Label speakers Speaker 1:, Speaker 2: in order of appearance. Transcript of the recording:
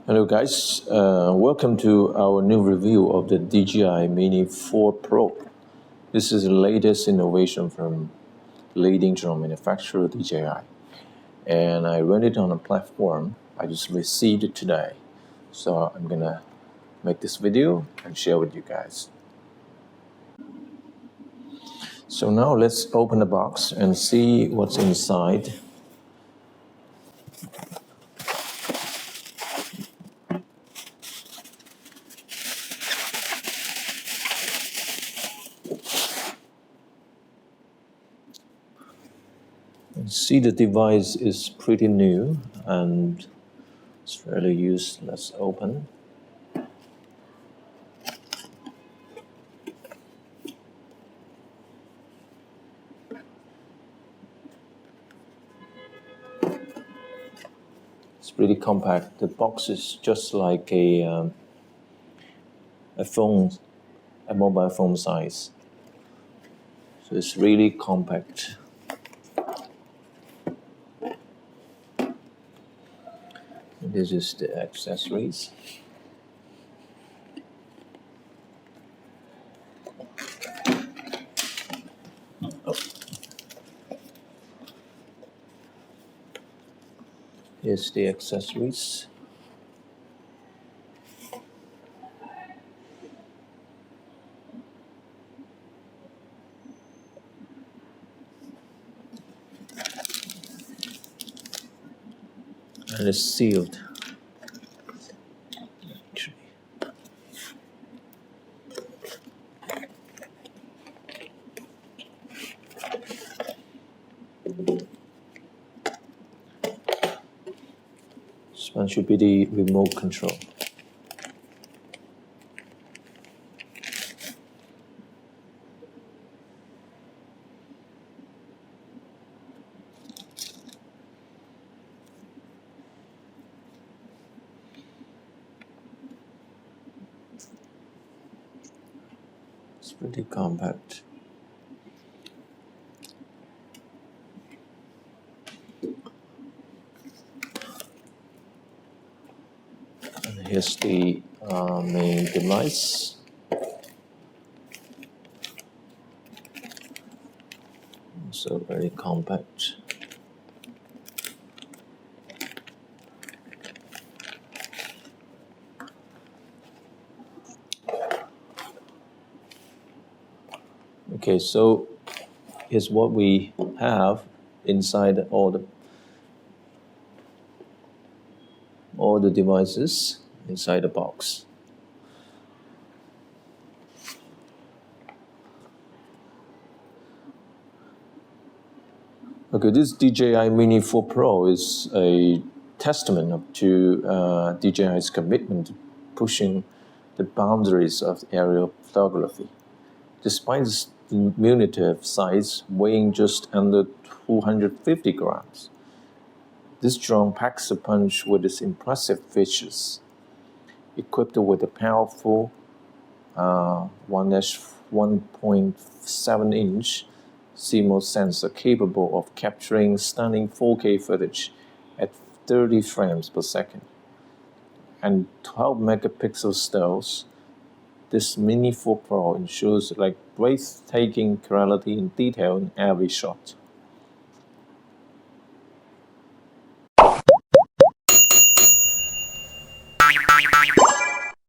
Speaker 1: Hello guys, welcome to our new review of the DJI Mini 4 Pro. This is the latest innovation from leading drone manufacturer DJI, and I run it on a platform I just received it today. So I'm gonna make this video and share with you guys. So now let's open the box and see what's inside. See, the device is pretty new and it's rarely used. Let's open. It's pretty compact. The box is just like a phone, a mobile phone size. So it's really compact. This is the accessories. Oh. Here's the accessories. And it's sealed. This one should be the remote control. It's pretty compact. And here's the main device. Also very compact. Okay, so here's what we have inside all the devices inside the box. Okay, this DJI Mini 4 Pro is a testament to DJI's commitment to pushing the boundaries of aerial photography. Despite its diminutive size, weighing just under 250 grams, this drone packs a punch with its impressive features. Equipped with a powerful 1.7-inch CMOS sensor capable of capturing stunning 4K footage at 30 frames per second, and 12 megapixel stills, this Mini 4 Pro ensures breathtaking clarity and detail in every shot.